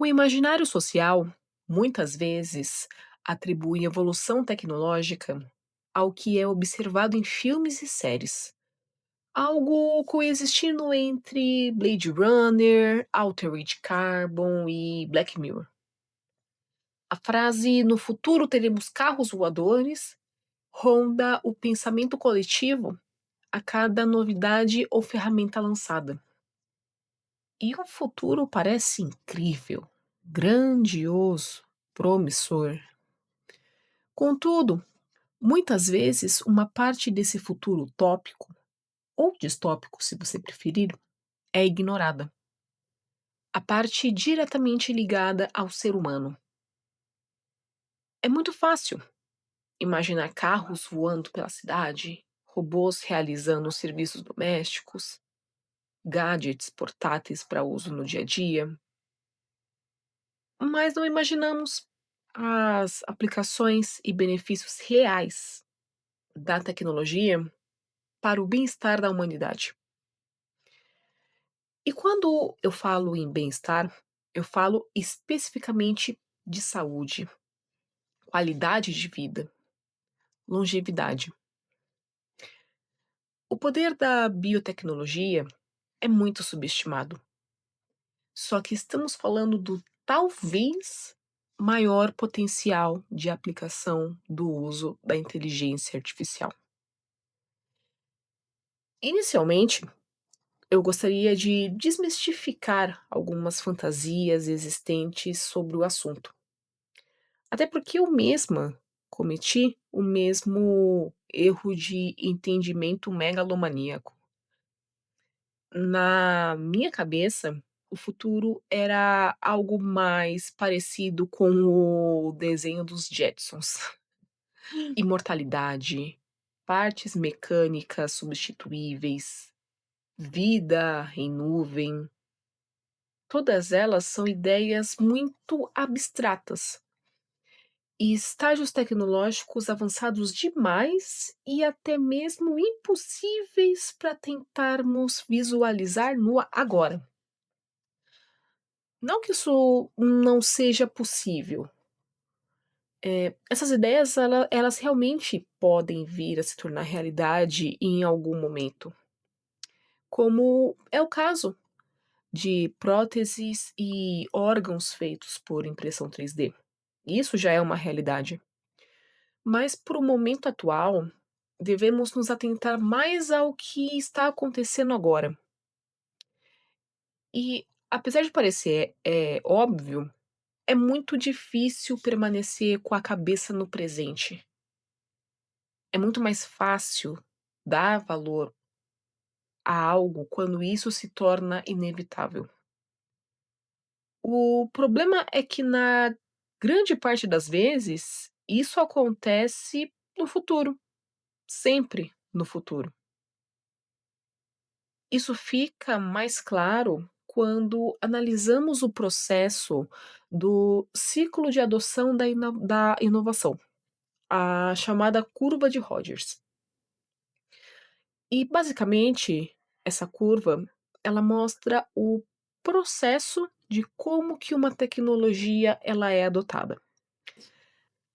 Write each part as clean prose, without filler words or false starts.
O imaginário social, muitas vezes, atribui evolução tecnológica ao que é observado em filmes e séries, algo coexistindo entre Blade Runner, Altered Carbon e Black Mirror. A frase "no futuro teremos carros voadores" ronda o pensamento coletivo a cada novidade ou ferramenta lançada. E o futuro parece incrível, grandioso, promissor. Contudo, muitas vezes uma parte desse futuro utópico, ou distópico, se você preferir, é ignorada. A parte diretamente ligada ao ser humano. É muito fácil imaginar carros voando pela cidade, robôs realizando serviços domésticos, gadgets portáteis para uso no dia a dia, mas não imaginamos as aplicações e benefícios reais da tecnologia para o bem-estar da humanidade. E quando eu falo em bem-estar, eu falo especificamente de saúde, qualidade de vida, longevidade. O poder da biotecnologia é muito subestimado. Só que estamos falando do talvez maior potencial de aplicação do uso da inteligência artificial. Inicialmente, eu gostaria de desmistificar algumas fantasias existentes sobre o assunto. Até porque eu mesma cometi o mesmo erro de entendimento megalomaníaco. Na minha cabeça, o futuro era algo mais parecido com o desenho dos Jetsons. Imortalidade, partes mecânicas substituíveis, vida em nuvem. Todas elas são ideias muito abstratas e estágios tecnológicos avançados demais e até mesmo impossíveis para tentarmos visualizar no agora. Não que isso não seja possível. Essas ideias elas realmente podem vir a se tornar realidade em algum momento, como é o caso de próteses e órgãos feitos por impressão 3D. Isso já é uma realidade. Mas para o momento atual, devemos nos atentar mais ao que está acontecendo agora. E apesar de parecer, óbvio, é muito difícil permanecer com a cabeça no presente. É muito mais fácil dar valor a algo quando isso se torna inevitável. O problema é que na grande parte das vezes, isso acontece no futuro, sempre no futuro. Isso fica mais claro quando analisamos o processo do ciclo de adoção da inovação, a chamada curva de Rogers. E basicamente, essa curva, ela mostra o processo de como que uma tecnologia ela é adotada.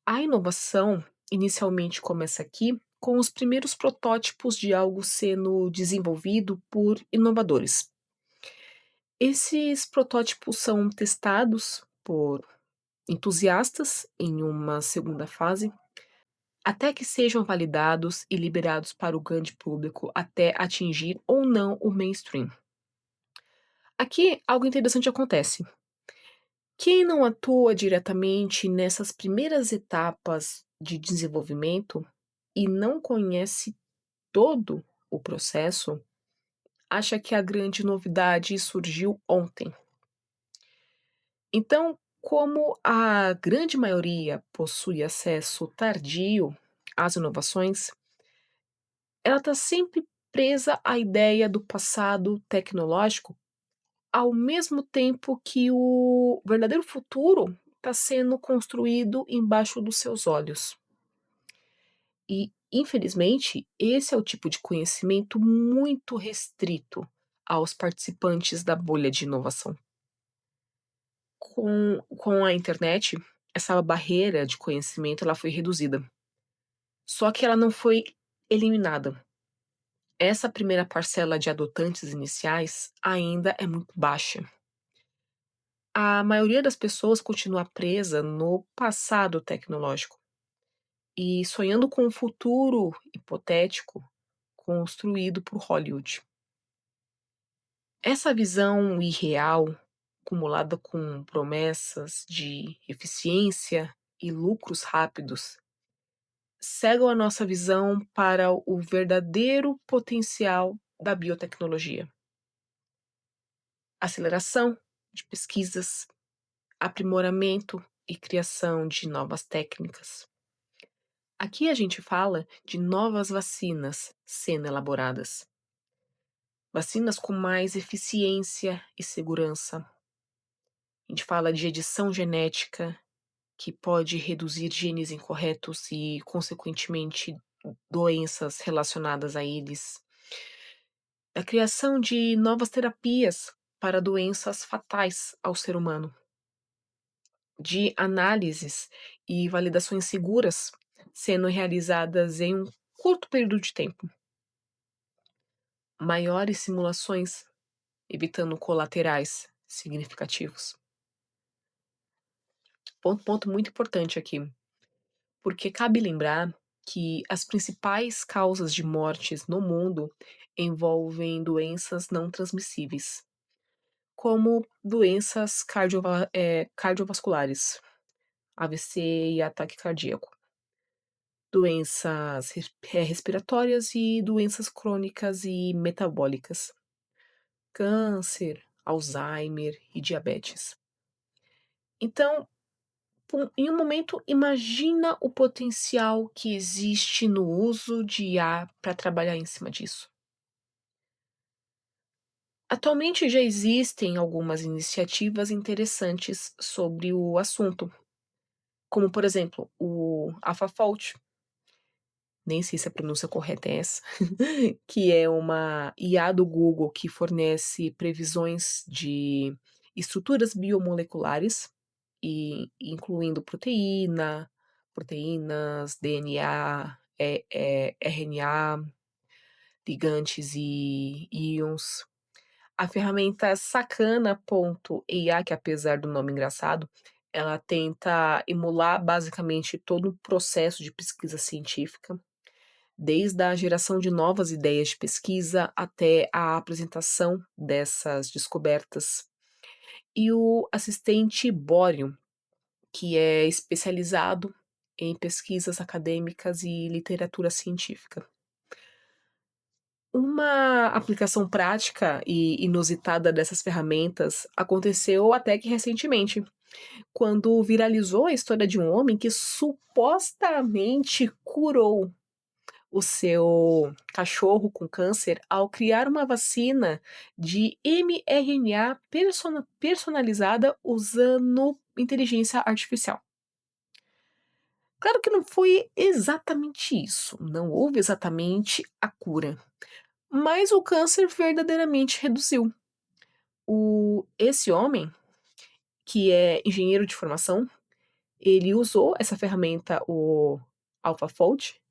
A inovação inicialmente começa aqui com os primeiros protótipos de algo sendo desenvolvido por inovadores. Esses protótipos são testados por entusiastas em uma segunda fase, até que sejam validados e liberados para o grande público até atingir ou não o mainstream. Aqui algo interessante acontece. Quem não atua diretamente nessas primeiras etapas de desenvolvimento e não conhece todo o processo, acha que a grande novidade surgiu ontem. Então, como a grande maioria possui acesso tardio às inovações, ela está sempre presa à ideia do passado tecnológico, ao mesmo tempo que o verdadeiro futuro está sendo construído embaixo dos seus olhos. E, infelizmente, esse é o tipo de conhecimento muito restrito aos participantes da bolha de inovação. Com a internet, essa barreira de conhecimento, ela foi reduzida, só que ela não foi eliminada. Essa primeira parcela de adotantes iniciais ainda é muito baixa. A maioria das pessoas continua presa no passado tecnológico e sonhando com um futuro hipotético construído por Hollywood. Essa visão irreal, acumulada com promessas de eficiência e lucros rápidos, cegam a nossa visão para o verdadeiro potencial da biotecnologia. Aceleração de pesquisas, aprimoramento e criação de novas técnicas. Aqui a gente fala de novas vacinas sendo elaboradas. Vacinas com mais eficiência e segurança. A gente fala de edição genética, que pode reduzir genes incorretos e, consequentemente, doenças relacionadas a eles. A criação de novas terapias para doenças fatais ao ser humano. De análises e validações seguras sendo realizadas em um curto período de tempo. Maiores simulações, evitando colaterais significativos. Ponto muito importante aqui, porque cabe lembrar que as principais causas de mortes no mundo envolvem doenças não transmissíveis, como doenças cardiovasculares, AVC e ataque cardíaco, doenças respiratórias e doenças crônicas e metabólicas, câncer, Alzheimer e diabetes. Então, em um momento, imagina o potencial que existe no uso de IA para trabalhar em cima disso. Atualmente já existem algumas iniciativas interessantes sobre o assunto, como por exemplo o AlphaFold, nem sei se a pronúncia correta é essa, que é uma IA do Google que fornece previsões de estruturas biomoleculares, incluindo proteínas, DNA, RNA, ligantes e íons. A ferramenta Sacana.ai, que apesar do nome engraçado, ela tenta emular basicamente todo o processo de pesquisa científica, desde a geração de novas ideias de pesquisa até a apresentação dessas descobertas. E o assistente Boreum, que é especializado em pesquisas acadêmicas e literatura científica. Uma aplicação prática e inusitada dessas ferramentas aconteceu até que recentemente, quando viralizou a história de um homem que supostamente curou o seu cachorro com câncer ao criar uma vacina de mRNA personalizada usando inteligência artificial. Claro que não foi exatamente isso, não houve exatamente a cura, mas o câncer verdadeiramente reduziu. Esse homem, que é engenheiro de formação, ele usou essa ferramenta, o AlphaFold,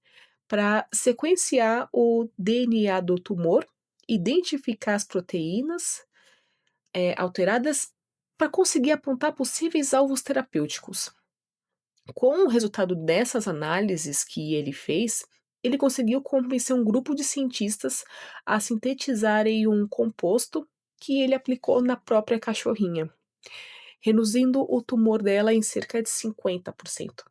para sequenciar o DNA do tumor, identificar as proteínas alteradas para conseguir apontar possíveis alvos terapêuticos. Com o resultado dessas análises que ele fez, ele conseguiu convencer um grupo de cientistas a sintetizarem um composto que ele aplicou na própria cachorrinha, reduzindo o tumor dela em cerca de 50%.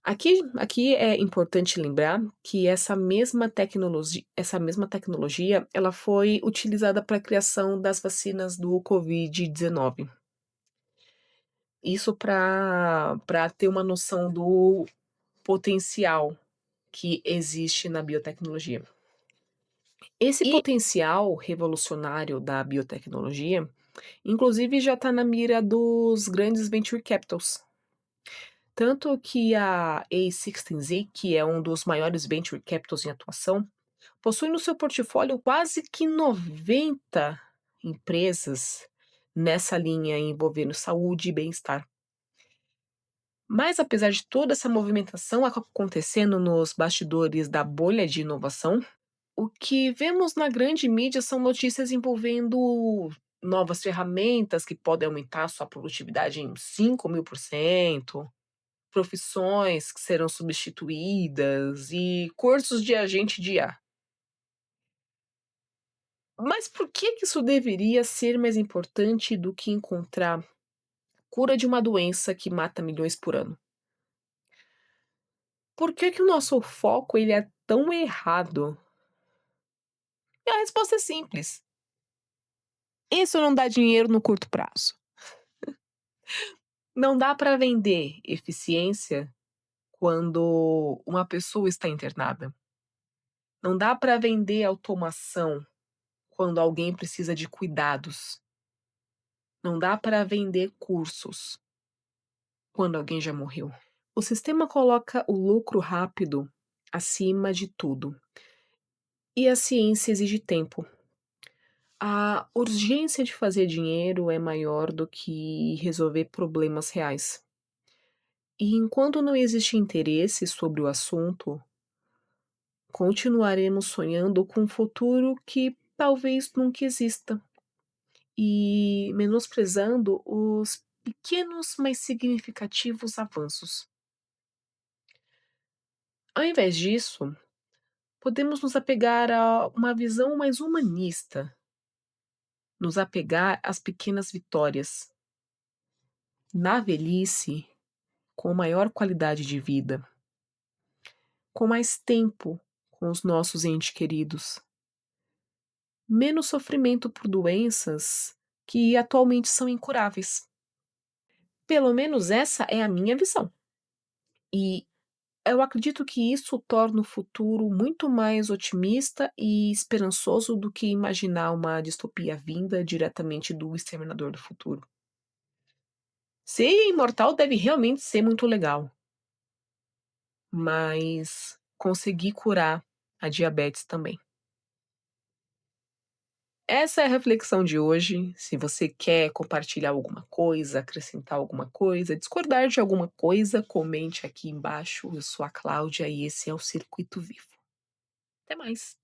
Aqui é importante lembrar que essa mesma tecnologia, ela foi utilizada para a criação das vacinas do Covid-19. Isso para ter uma noção do potencial que existe na biotecnologia. Esse potencial revolucionário da biotecnologia, inclusive, já está na mira dos grandes venture capitals. Tanto que a A16Z, que é um dos maiores venture capitals em atuação, possui no seu portfólio quase que 90 empresas nessa linha envolvendo saúde e bem-estar. Mas apesar de toda essa movimentação acontecendo nos bastidores da bolha de inovação, o que vemos na grande mídia são notícias envolvendo novas ferramentas que podem aumentar sua produtividade em 5.000%, profissões que serão substituídas e cursos de agente de IA. Mas por que isso deveria ser mais importante do que encontrar cura de uma doença que mata milhões por ano? Por que o nosso foco ele é tão errado? E a resposta é simples: isso não dá dinheiro no curto prazo. Não dá para vender eficiência quando uma pessoa está internada. Não dá para vender automação quando alguém precisa de cuidados. Não dá para vender cursos quando alguém já morreu. O sistema coloca o lucro rápido acima de tudo. E a ciência exige tempo. A urgência de fazer dinheiro é maior do que resolver problemas reais. E enquanto não existe interesse sobre o assunto, continuaremos sonhando com um futuro que talvez nunca exista e menosprezando os pequenos, mas significativos avanços. Ao invés disso, podemos nos apegar a uma visão mais humanista, nos apegar às pequenas vitórias. Na velhice, com maior qualidade de vida, com mais tempo com os nossos entes queridos, menos sofrimento por doenças que atualmente são incuráveis. Pelo menos essa é a minha visão. E eu acredito que isso torna o futuro muito mais otimista e esperançoso do que imaginar uma distopia vinda diretamente do Exterminador do Futuro. Ser imortal deve realmente ser muito legal, mas conseguir curar a diabetes também. Essa é a reflexão de hoje. Se você quer compartilhar alguma coisa, acrescentar alguma coisa, discordar de alguma coisa, comente aqui embaixo. Eu sou a Cláudia e esse é o Circuito Vivo. Até mais.